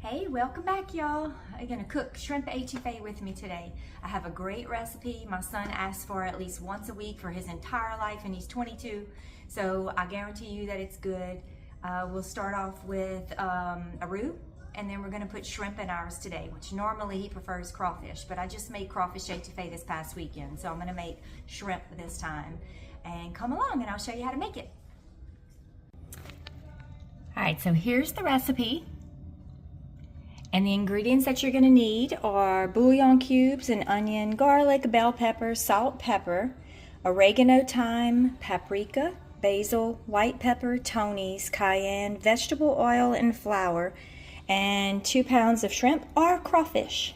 Hey, welcome back, y'all. I'm gonna cook shrimp etouffee with me today. I have a great recipe. My son asks for it at least once a week for his entire life, and he's 22, so I guarantee you that it's good. We'll start off with a roux, and then we're gonna put shrimp in ours today, which normally he prefers crawfish, but I just made crawfish etouffee this past weekend, so I'm gonna make shrimp this time. And come along and I'll show you how to make it. All right, so here's the recipe. And the ingredients that you're going to need are bouillon cubes, an onion, garlic, bell pepper, salt, pepper, oregano, thyme, paprika, basil, white pepper, Tony's, cayenne, vegetable oil, and flour, and 2 pounds of shrimp or crawfish.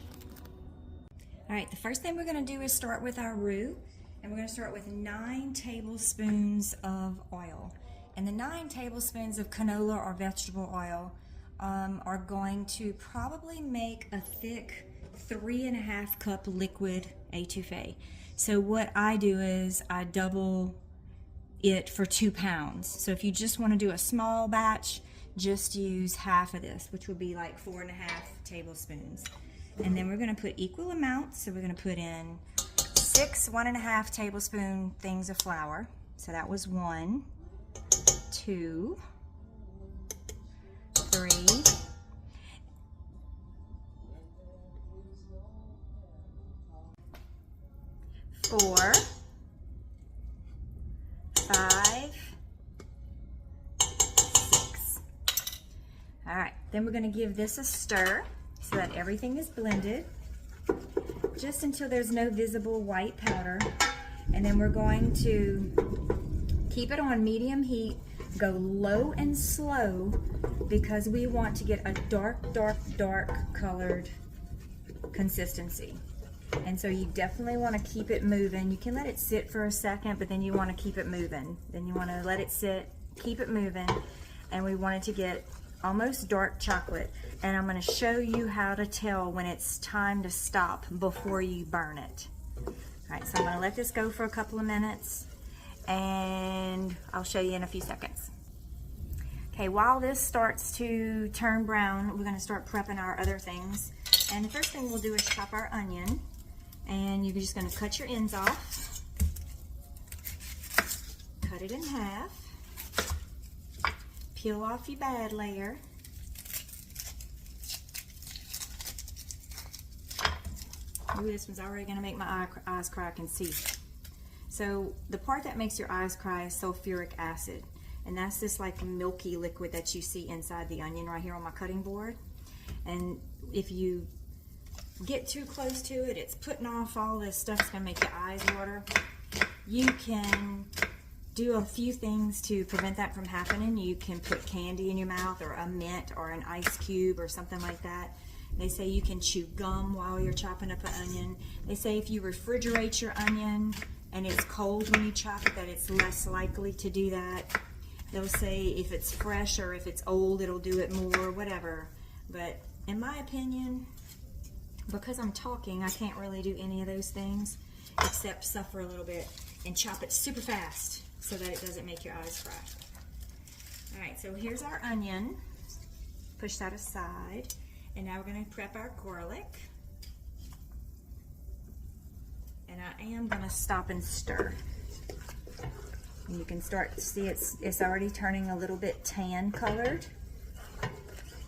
All right, the first thing we're going to do is start with our roux, and we're going to start with 9 tablespoons of oil. And the 9 tablespoons of canola or vegetable oil are going to probably make a thick 3.5 cup liquid etouffee. So what I do is I double it for 2 pounds. So if you just want to do a small batch, just use half of this, which would be like 4.5 tablespoons. And then we're going to put equal amounts. So we're going to put in 6 1.5 tablespoon things of flour. So that was 1, 2, 3, 4, 5, 6. All right, then we're going to give this a stir so that everything is blended just until there's no visible white powder. And then we're going to keep it on medium heat, go low and slow, because we want to get a dark colored consistency. And so you definitely want to keep it moving. You can let it sit for a second, but then you want to keep it moving. Then you want to let it sit, keep it moving, and we want it to get almost dark chocolate. And I'm going to show you how to tell when it's time to stop before you burn it. All right, so I'm going to let this go for a couple of minutes, and I'll show you in a few seconds. Okay, while this starts to turn brown, we're going to start prepping our other things. And the first thing we'll do is chop our onion. And you're just going to cut your ends off. Cut it in half. Peel off your bad layer. Ooh, this one's already going to make my eyes cry, I can see. So the part that makes your eyes cry is sulfuric acid. And that's this like milky liquid that you see inside the onion right here on my cutting board. And if you get too close to it, it's putting off all this stuff. It's going to make your eyes water. You can do a few things to prevent that from happening. You can put candy in your mouth, or a mint, or an ice cube, or something like that. They say you can chew gum while you're chopping up an onion. They say if you refrigerate your onion and it's cold when you chop it, that it's less likely to do that. They'll say if it's fresh or if it's old, it'll do it more, whatever. But in my opinion, because I'm talking, I can't really do any of those things except suffer a little bit and chop it super fast so that it doesn't make your eyes cry. All right, so here's our onion. Push that aside. And now we're going to prep our garlic. And I am going to stop and stir. And you can start to see it's already turning a little bit tan colored.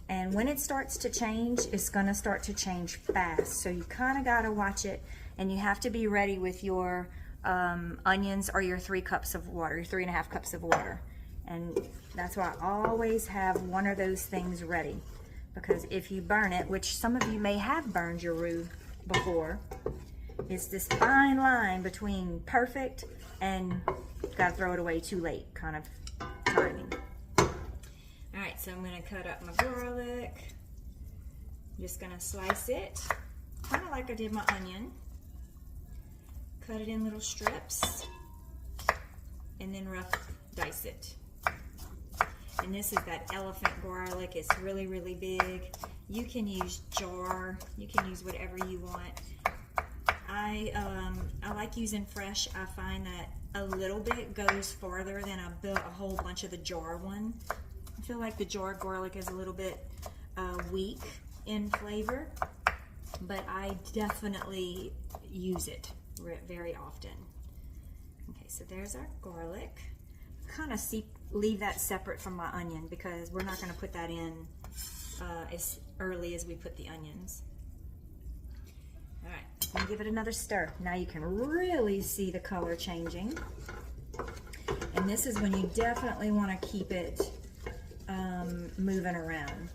And when it starts to change, it's going to start to change fast. So you kind of got to watch it, and you have to be ready with your onions or your 3 cups of water, your 3.5 cups of water. And that's why I always have one of those things ready. Because if you burn it, which some of you may have burned your roux before, it's this fine line between perfect and gotta throw it away too late kind of timing. Alright, so I'm going to cut up my garlic. I'm just going to slice it, kind of like I did my onion. Cut it in little strips, and then rough dice it. And this is that elephant garlic. It's really, really big. You can use jar. You can use whatever you want. I like using fresh. I find that a little bit goes farther than a whole bunch of the jar one. I feel like the jar garlic is a little bit weak, in flavor, but I definitely use it very often. Okay, so there's our garlic. Kind of leave that separate from my onion because we're not going to put that in as early as we put the onions. All right, I'm gonna give it another stir. Now you can really see the color changing. And this is when you definitely want to keep it moving around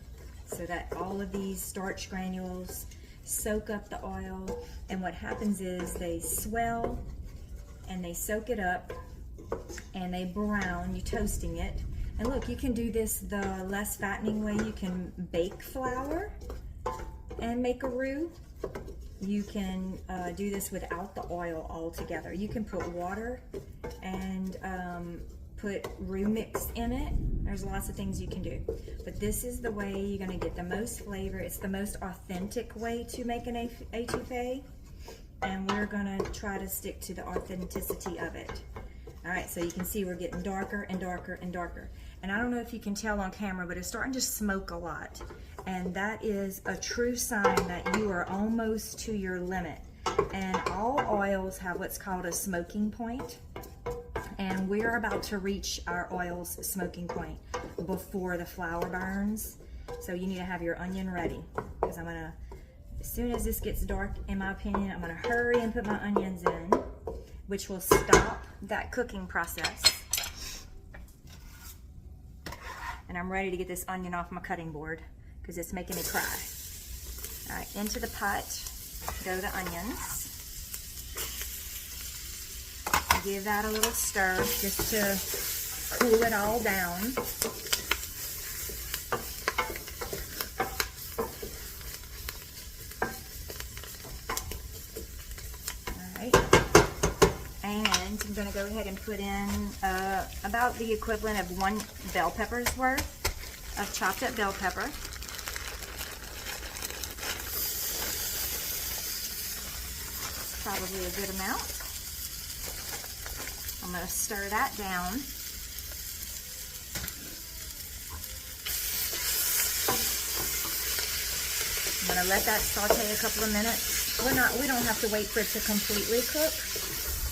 so that all of these starch granules soak up the oil. And what happens is they swell and they soak it up and they brown. You're toasting it. And look, you can do this the less fattening way. You can bake flour and make a roux. You can do this without the oil altogether. You can put water and put roux mix in it. There's lots of things you can do. But this is the way you're gonna get the most flavor. It's the most authentic way to make an etouffee. And we're gonna try to stick to the authenticity of it. All right, so you can see we're getting darker and darker and darker. And I don't know if you can tell on camera, but it's starting to smoke a lot. And that is a true sign that you are almost to your limit. And all oils have what's called a smoking point. And we're about to reach our oil's smoking point before the flour burns. So you need to have your onion ready. Because I'm gonna, as soon as this gets dark, in my opinion, I'm gonna hurry and put my onions in, which will stop that cooking process. And I'm ready to get this onion off my cutting board because it's making me cry. All right, into the pot go the onions. Give that a little stir just to cool it all down. All right, and I'm gonna go ahead and put in about the equivalent of 1 bell pepper's worth of chopped up bell pepper. Probably a good amount. I'm going to stir that down. I'm going to let that saute a couple of minutes. We don't have to wait for it to completely cook,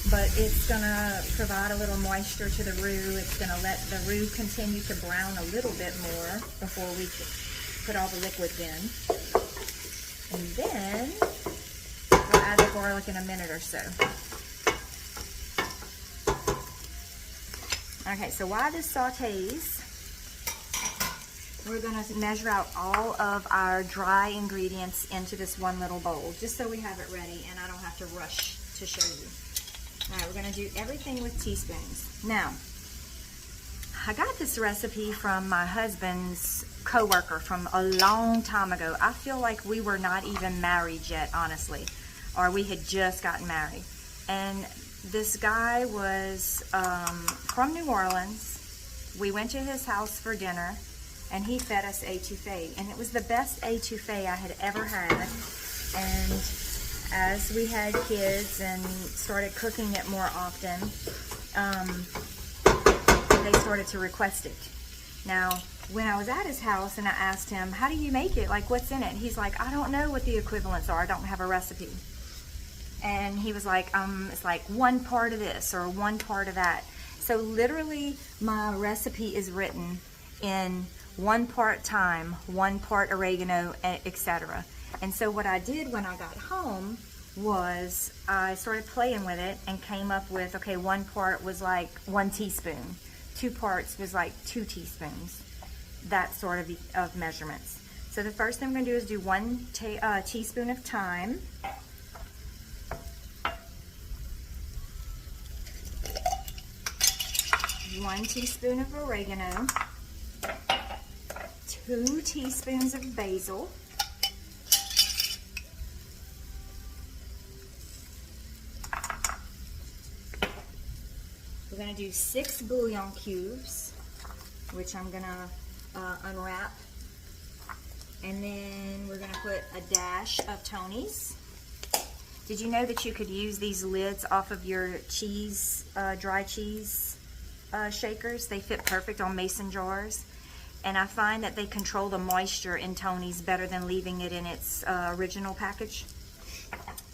but it's going to provide a little moisture to the roux. It's going to let the roux continue to brown a little bit more before we put all the liquids in. And then we'll add the garlic in a minute or so. Okay, so while this sautés, we're going to measure out all of our dry ingredients into this one little bowl, just so we have it ready and I don't have to rush to show you. All right, we're going to do everything with teaspoons. Now, I got this recipe from my husband's coworker from a long time ago. I feel like we were not even married yet, honestly, or we had just gotten married. And this guy was from New Orleans. We went to his house for dinner, and he fed us etouffee, and it was the best etouffee I had ever had. And as we had kids and started cooking it more often, they started to request it. Now, when I was at his house and I asked him, how do you make it? Like, what's in it? He's like, I don't know what the equivalents are. I don't have a recipe. And he was like, it's like 1 part of this or 1 part of that. So literally my recipe is written in 1 part thyme, 1 part oregano, etc. And so what I did when I got home was I started playing with it and came up with, okay, 1 part was like 1 teaspoon. 2 parts was like 2 teaspoons. That sort of measurements. So the first thing I'm going to do is do 1 teaspoon of thyme. 1 teaspoon of oregano, 2 teaspoons of basil, we're going to do 6 bouillon cubes, which I'm going to unwrap, and then we're going to put a dash of Tony's. Did you know that you could use these lids off of your cheese, dry cheese shakers? They fit perfect on mason jars. and I find that they control the moisture in Tony's better than leaving it in its original package.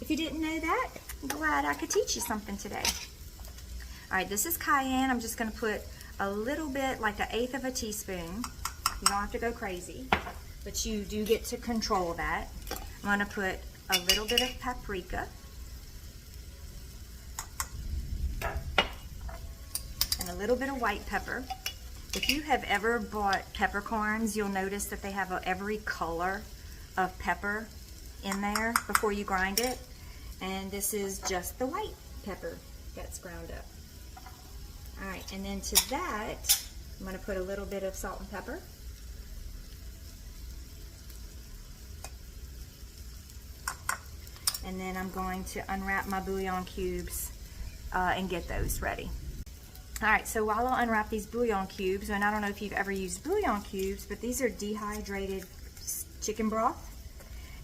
If you didn't know that, I'm glad I could teach you something today. All right, this is cayenne. I'm just gonna put a little bit, like 1/8 of a teaspoon. You don't have to go crazy, but you do get to control that. I'm gonna put a little bit of paprika. And a little bit of white pepper. If you have ever bought peppercorns, you'll notice that they have every color of pepper in there before you grind it. And this is just the white pepper that's ground up. All right, and then to that, I'm gonna put a little bit of salt and pepper. And then I'm going to unwrap my bouillon cubes and get those ready. All right, so while I unwrap these bouillon cubes, and I don't know if you've ever used bouillon cubes, but these are dehydrated chicken broth,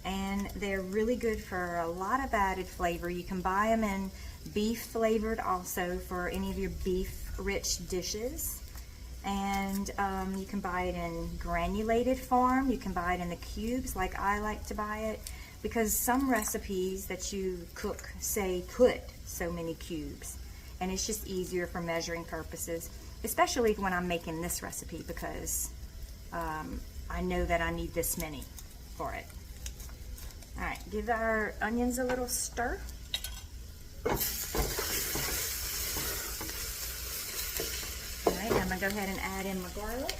and they're really good for a lot of added flavor. You can buy them in beef flavored also for any of your beef rich dishes, and you can buy it in granulated form. You can buy it in the cubes like I like to buy it, because some recipes that you cook say put so many cubes, and it's just easier for measuring purposes, especially when I'm making this recipe, because I know that I need this many for it. All right, give our onions a little stir. All right, I'm gonna go ahead and add in my garlic.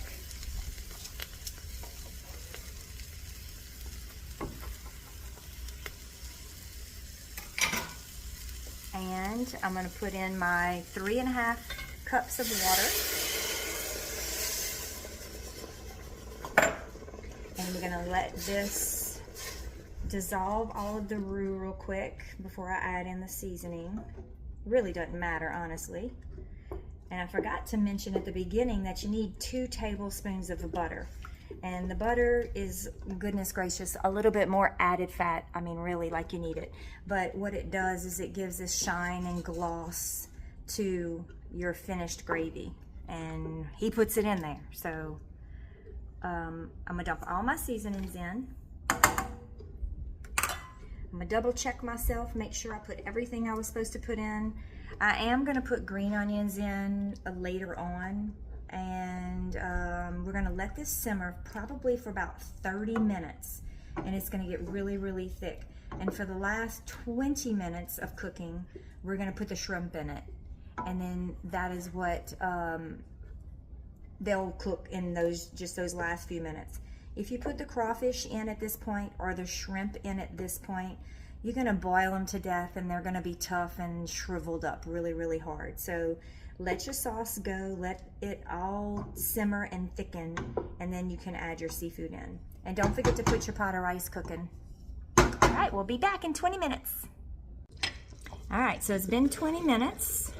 And I'm going to put in my 3½ cups of water. And we're going to let this dissolve all of the roux real quick before I add in the seasoning. Really doesn't matter, honestly. And I forgot to mention at the beginning that you need 2 tablespoons of butter. And the butter is, goodness gracious, a little bit more added fat. I mean, really, like you need it. But what it does is it gives this shine and gloss to your finished gravy. And he puts it in there. So I'm gonna dump all my seasonings in. I'm gonna double check myself, make sure I put everything I was supposed to put in. I am gonna put green onions in later on. And we're gonna let this simmer probably for about 30 minutes, and it's gonna get really, really thick. And for the last 20 minutes of cooking, we're gonna put the shrimp in it, and then that is what they'll cook in just those last few minutes. If you put the crawfish in at this point or the shrimp in at this point, you're gonna boil them to death, and they're gonna be tough and shriveled up really, really hard. So let your sauce go, let it all simmer and thicken, and then you can add your seafood in. And don't forget to put your pot of rice cooking. All right, we'll be back in 20 minutes. All right, so it's been 20 minutes,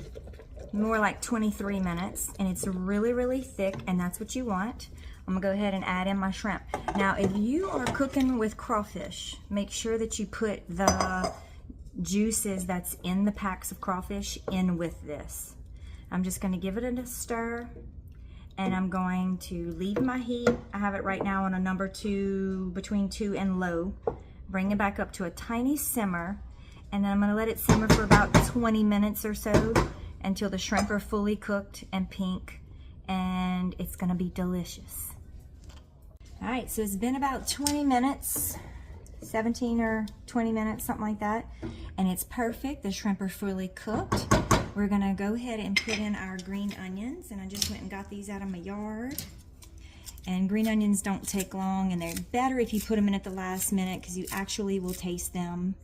more like 23 minutes, and it's really, really thick, and that's what you want. I'm gonna go ahead and add in my shrimp. Now, if you are cooking with crawfish, make sure that you put the juices that's in the packs of crawfish in with this. I'm just going to give it a stir, and I'm going to leave my heat. I have it right now on a number 2, between 2 and low. Bring it back up to a tiny simmer, and then I'm going to let it simmer for about 20 minutes or so until the shrimp are fully cooked and pink, and it's going to be delicious. All right, so it's been about 20 minutes, 17 or 20 minutes, something like that, and it's perfect. The shrimp are fully cooked. We're gonna go ahead and put in our green onions, and I just went and got these out of my yard. And green onions don't take long, and they're better if you put them in at the last minute, because you actually will taste them.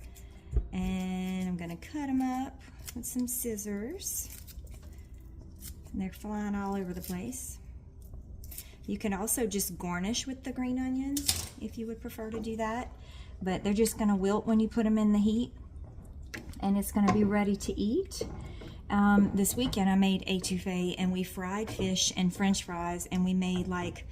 And I'm gonna cut them up with some scissors. And they're flying all over the place. You can also just garnish with the green onions if you would prefer to do that, but they're just gonna wilt when you put them in the heat, and it's gonna be ready to eat. This weekend I made etouffee, and we fried fish and french fries, and we made, like,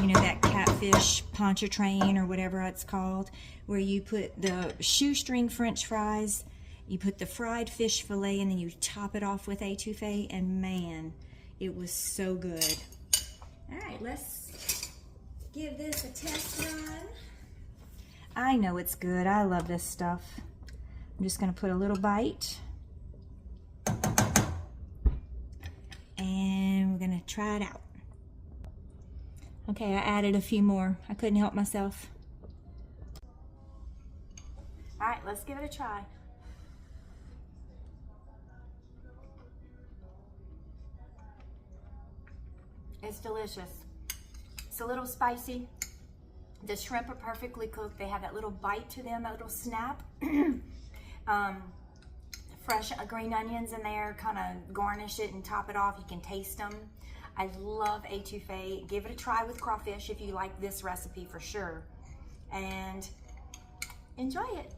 you know, that catfish pontchartrain or whatever it's called, where you put the shoestring french fries, you put the fried fish fillet, and then you top it off with etouffee, and man, it was so good. All right, let's give this a test run. I know it's good. I love this stuff. I'm just going to put a little bite. And we're going to try it out. Okay, I added a few more. I couldn't help myself. All right, let's give it a try. It's delicious. It's a little spicy. The shrimp are perfectly cooked. They have that little bite to them, that little snap. Fresh green onions in there, kind of garnish it and top it off. You can taste them. I love etouffee. Give it a try with crawfish if you like this recipe for sure. And enjoy it.